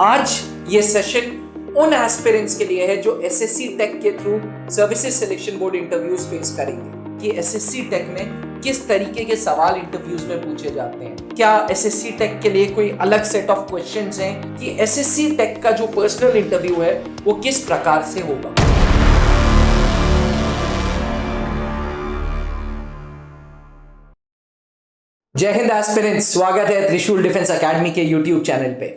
आज ये सेशन उन एस्पिरेंट्स के लिए है जो एसएससी टेक के through services selection board interviews face करेंगे कि एसएससी टेक में किस तरीके के सवाल इंटरव्यूज में पूछे जाते हैं। क्या एसएससी टेक के लिए कोई अलग सेट ऑफ क्वेश्चंस हैं कि एसएससी टेक का जो पर्सनल इंटरव्यू है वो किस प्रकार से होगा। जय हिंद एस्पिरेंट्स, स्वागत है त्रिशूल डिफेंस एकेडमी के यूट्यूब चैनल पे।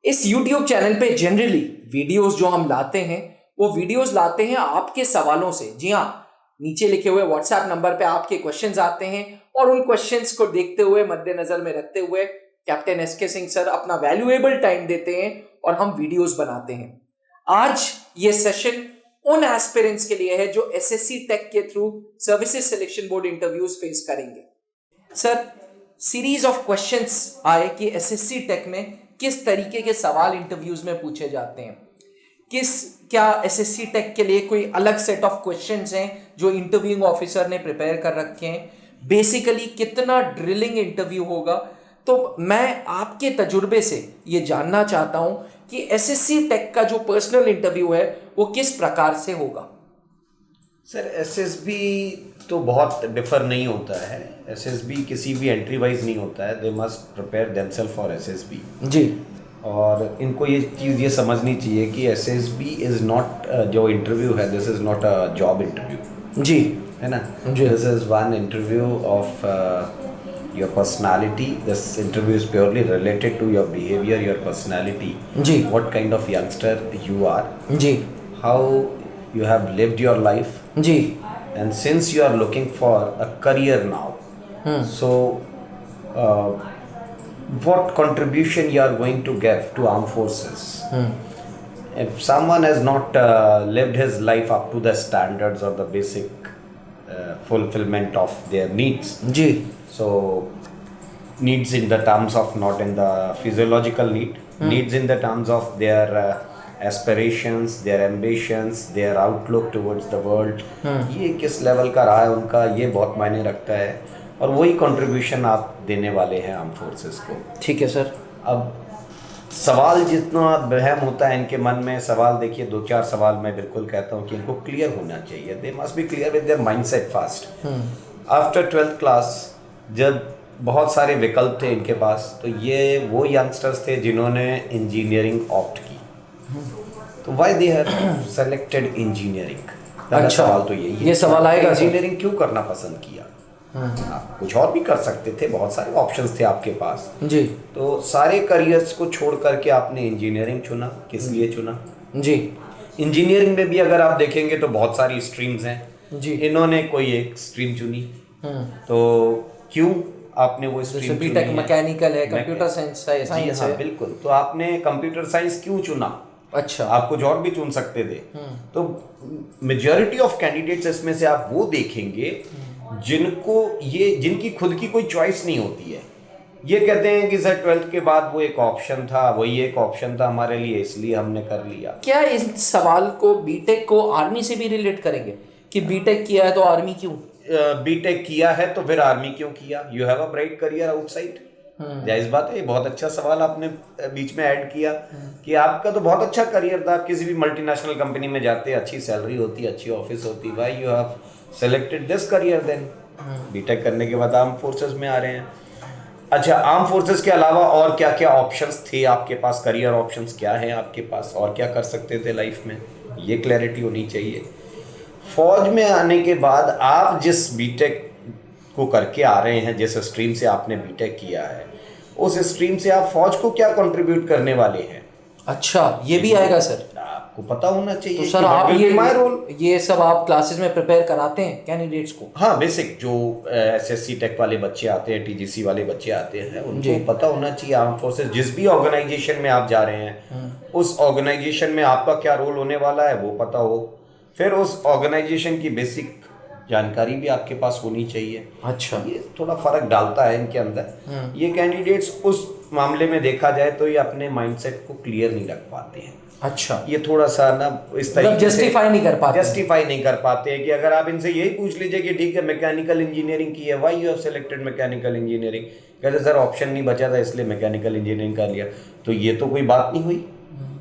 इस यूट्यूब चैनल पे जनरली वीडियोस जो हम लाते हैं वो वीडियोस लाते हैं आपके सवालों से। जी हाँ, नीचे लिखे हुए व्हाट्सएप नंबर पे आपके क्वेश्चंस आते हैं और उन क्वेश्चंस को देखते हुए मद्देनजर में रखते हुए कैप्टन एसके सिंह सर अपना वैल्यूएबल टाइम देते हैं और हम वीडियोस बनाते हैं। आज ये सेशन उन एस्पिरेंट्स के लिए है जो एसएससी टेक के through services selection board interviews face करेंगे। सर, सीरीज ऑफ क्वेश्चंस आए कि एसएससी टेक में किस तरीके के सवाल इंटरव्यूज में पूछे जाते हैं। क्या एसएससी टेक के लिए कोई अलग सेट ऑफ क्वेश्चंस हैं जो इंटरव्यूइंग ऑफिसर ने प्रिपेयर कर रखे हैं। बेसिकली कितना ड्रिलिंग इंटरव्यू होगा। तो मैं आपके तजुर्बे से ये जानना चाहता हूं कि एसएससी टेक का जो पर्सनल इंटरव्यू है वो किस प्रकार से होगा। सर, एसएसबी तो बहुत डिफर नहीं होता है। एसएसबी किसी भी एंट्री वाइज नहीं होता है। They must prepare themselves for SSB जी। और इनको ये चीज़ ये समझनी चाहिए कि एसएसबी इज़ नॉट, जो इंटरव्यू है this is not a job interview जी, है ना। This is one interview of your personality. This interview is purely related to your behaviour, your personality जी, what kind of youngster you are जी, how you have lived your life ji, and since you are looking for a career now, so what contribution you are going to give to armed forces. If someone has not lived his life up to the standards or the basic fulfillment of their needs ji, so needs in the terms of, not in the physiological needs in the terms of their aspirations, their ambitions, their outlook towards the world, ये किस level का रहा है उनका, ये बहुत मायने रखता है। और वही कंट्रीब्यूशन आप देने वाले हैं आर्म फोर्सेस को। ठीक है सर। अब सवाल जितना वहम होता है इनके मन में, सवाल देखिए 2-4 सवाल मैं बिल्कुल कहता हूँ कि इनको क्लियर होना चाहिए। They must be clear with their mindset fast. After 12th class जब बहुत सारे विकल्प थे इनके पास, तो ये वो यंगस्टर्स थे जिन्होंने इंजीनियरिंग ऑप्ट की। तो why they have selected engineering. अच्छा, सवाल तो यही है, ये सवाल आएगा इंजीनियरिंग क्यों करना पसंद किया। आप कुछ और भी कर सकते थे, बहुत सारे ऑप्शंस थे आपके पास जी। तो सारे करियर्स को छोड़ करके आपने इंजीनियरिंग चुना। किस लिए चुना जी? इंजीनियरिंग में भी अगर आप देखेंगे तो बहुत सारी स्ट्रीम्स हैं जी, इन्होंने कोई एक स्ट्रीम चुनी। तो क्यों आपने वो स्ट्रीम? बीटेक मैकेनिकल है, कंप्यूटर साइंस है। बिल्कुल। तो आपने कंप्यूटर साइंस क्यों चुना? अच्छा, आप कुछ और भी चुन सकते थे। तो मेजॉरिटी ऑफ कैंडिडेट्स इसमें से आप वो देखेंगे जिनकी खुद की कोई चॉइस नहीं होती है। ये कहते हैं कि सर 12th के बाद वो एक ऑप्शन था, वही एक ऑप्शन था हमारे लिए, इसलिए हमने कर लिया। क्या इस सवाल को बीटेक को आर्मी से भी रिलेट करेंगे कि बीटेक किया है तो आर्मी क्यों? बीटेक किया है तो फिर आर्मी क्यों किया? You have a bright career outside. जायज़ बात है। ये बहुत अच्छा सवाल आपने बीच में ऐड किया कि आपका तो बहुत अच्छा करियर था, आप किसी भी मल्टीनेशनल कंपनी में जाते, अच्छी सैलरी होती, अच्छी ऑफिस होती, why you have selected this career then? B Tech करने के बाद आर्म फोर्सेस में आ रहे हैं। अच्छा, आर्म फोर्सेस के अलावा और क्या क्या ऑप्शंस थे आपके पास? करियर ऑप्शंस क्या हैं आपके पास और क्या कर सकते थे लाइफ में? ये क्लैरिटी होनी चाहिए। फौज में आने के बाद आप जिस बीटेक को करके आ रहे हैं, जिस स्ट्रीम से आपने बीटेक किया है, उस स्ट्रीम से आप फौज को क्या कंट्रीब्यूट करने वाले हैं? अच्छा, ये भी आएगा सर, आपको पता होना चाहिए। तो सर आप ये सब आप क्लासेस में प्रिपेयर कराते हैं कैंडिडेट्स को? हाँ, बेसिक जो एसएससी टेक वाले बच्चे आते हैं, टीजीसी वाले बच्चे आते हैं, उनको पता होना चाहिए आर्म फोर्सेस जिस भी ऑर्गेनाइजेशन में आप जा रहे हैं उस ऑर्गेनाइजेशन में आपका क्या रोल होने वाला है वो पता हो। फिर उस ऑर्गेनाइजेशन की बेसिक जानकारी भी आपके पास होनी चाहिए। अच्छा, ये थोड़ा फर्क डालता है इनके अंदर। ये कैंडिडेट्स उस मामले में देखा जाए तो ये अपने माइंडसेट को क्लियर नहीं रख पाते हैं। अच्छा, ये थोड़ा सा ना इस मतलब तरीके से जस्टिफाई नहीं कर पाते हैं कि अगर आप इनसे यही पूछ लीजिए कि ठीक है मैकेनिकल इंजीनियरिंग की है, why you have selected mechanical engineering, कहते सर ऑप्शन नहीं बचा था इसलिए मैकेनिकल इंजीनियरिंग कर लिया। तो ये तो कोई बात नहीं हुई।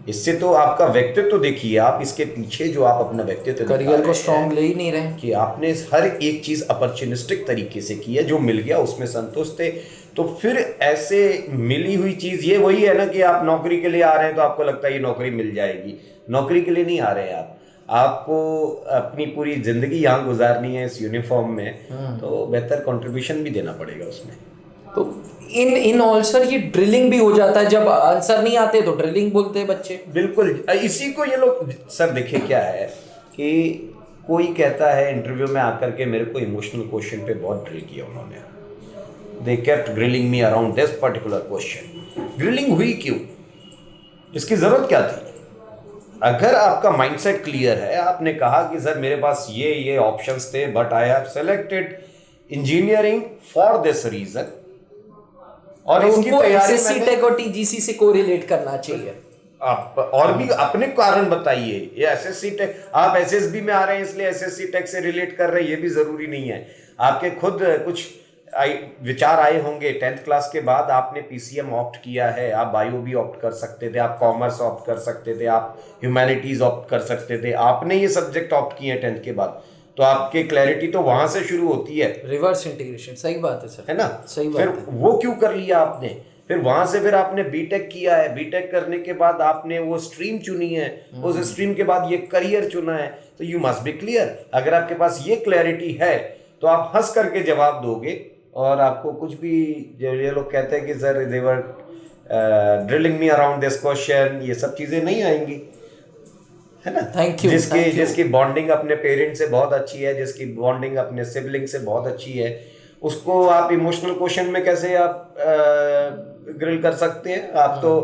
इससे तो आपका व्यक्तित्व देखिए, आप इसके पीछे जो आप अपना व्यक्तित्व करियर को स्ट्रॉन्ग ले ही नहीं रहे कि आपने हर एक चीज अपॉर्चुनिस्टिक तरीके से की है, जो मिल गया उसमें संतुष्ट थे। तो फिर ऐसे मिली हुई चीज ये वही है ना कि आप नौकरी के लिए आ रहे हैं तो आपको लगता है ये नौकरी मिल जाएगी। नौकरी के लिए नहीं आ रहे हैं आप, आपको अपनी पूरी जिंदगी यहाँ गुजारनी है इस यूनिफॉर्म में, तो बेहतर कंट्रीब्यूशन भी देना पड़ेगा उसमें। तो इन ऑल सर ये ड्रिलिंग भी हो जाता है, जब आंसर नहीं आते तो ड्रिलिंग बोलते हैं बच्चे। बिल्कुल, इसी को ये लोग सर देखिए क्या है कि कोई कहता है इंटरव्यू में आकर के मेरे को इमोशनल क्वेश्चन पे बहुत ड्रिल किया उन्होंने, they kept grilling me around this particular question. Grilling हुई क्यों, इसकी जरूरत क्या थी? अगर आपका माइंडसेट क्लियर है, आपने कहा कि सर मेरे पास ये ऑप्शंस थे but I have selected engineering for this reason, और इसकी तैयारी एसएससी टेक और टीजीसी से कोरिलेट करना चाहिए। आप और भी अपने कारण बताइए। ये एसएससी टेक, आप एसएसबी में आ रहे हैं इसलिए एसएससी टेक से रिलेट कर रहे हैं, ये भी जरूरी नहीं है। आपके खुद कुछ विचार आए होंगे 10th क्लास के बाद, आपने पीसीएम ऑप्ट किया है, आप बायो भी ऑप्ट कर सकते थे, आप कॉमर्स ऑप्ट कर सकते थे, आप ह्यूमैनिटीज ऑप्ट कर सकते थे, आपने ये सब्जेक्ट ऑप्ट किए हैं 10th के बाद, तो आपकी क्लैरिटी तो वहां से शुरू होती है। रिवर्स इंटीग्रेशन, सही बात है सर, है ना? सही बात फिर है। वो क्यों कर लिया आपने? फिर वहां से फिर आपने बीटेक किया है, बीटेक करने के बाद आपने वो स्ट्रीम चुनी है, उस स्ट्रीम के बाद ये करियर चुना है, तो यू मस्ट बी क्लियर। अगर आपके पास ये क्लैरिटी है तो आप हंस करके जवाब दोगे, और आपको कुछ भी जो ये लोग कहते हैं कि sir they were drilling me around this question, ये सब चीजें नहीं आएंगी, है ना? Thank you. जिसकी बॉन्डिंग अपने पेरेंट्स से बहुत अच्छी है, जिसकी बॉन्डिंग अपने सिबलिंग से बहुत अच्छी है, उसको आप इमोशनल क्वेश्चन में कैसे आप ग्रिल कर सकते हैं? आप तो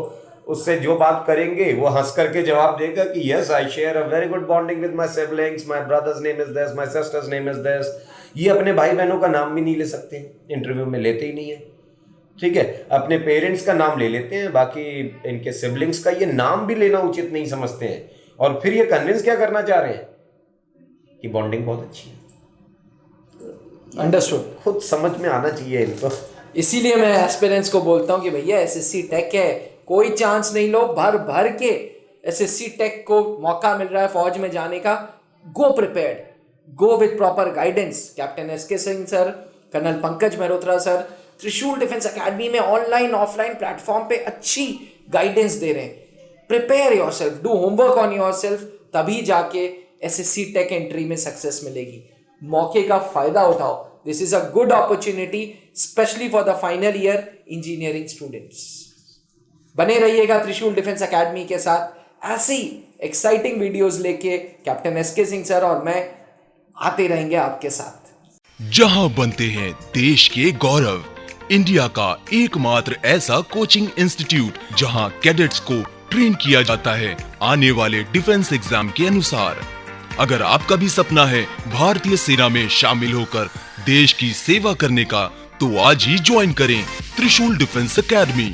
उससे जो बात करेंगे वो हंस करके जवाब देगा कि yes I share a very good bonding with my siblings, my brother's name is this, my sister's name is this. ये अपने भाई बहनों का नाम भी नहीं ले सकते, इंटरव्यू में लेते ही नहीं है, ठीक है? अपने पेरेंट्स का नाम ले लेते हैं, बाकी इनके सिबलिंग्स का ये नाम भी लेना उचित नहीं समझते हैं, और फिर ये कन्विंस क्या करना चाह रहे हैं कि बॉन्डिंग बहुत अच्छी है। अंडरस्टूड। खुद समझ में आना चाहिए इनको। इसीलिए मैं एस्पिरेंट्स को बोलता हूँ कि भैया एसएससी टेक है, कोई चांस नहीं लो, भर भर के एसएससी टेक को मौका मिल रहा है फौज में जाने का, go prepared, go with proper guidance. Captain SK Singh sir, colonel Pankaj Mehrotra sir Trishul defence academy में ऑनलाइन ऑफलाइन प्लेटफॉर्म पे अच्छी गाइडेंस दे रहे हैं। Prepare yourself, do homework on yourself, तभी जाके एसएससी टेक एंट्री में सक्सेस मिलेगी। मौके का फायदा उठाओ, this is a good opportunity specially for the final year engineering students. बने रहिएगा त्रिशूल डिफेंस एकेडमी के साथ, ऐसे ही एक्साइटिंग वीडियोस लेके कैप्टन एसके सिंह सर और मैं आते रहेंगे आपके साथ। जहां बनते हैं देश के गौरव, इंडिया का एकमात्र ऐसा कोचिंग इंस्टीट्यूट जहां कैडेट्स को ट्रेन किया जाता है आने वाले डिफेंस एग्जाम के अनुसार। अगर आपका भी सपना है भारतीय सेना में शामिल होकर देश की सेवा करने का, तो आज ही ज्वाइन करें त्रिशूल डिफेंस एकेडमी।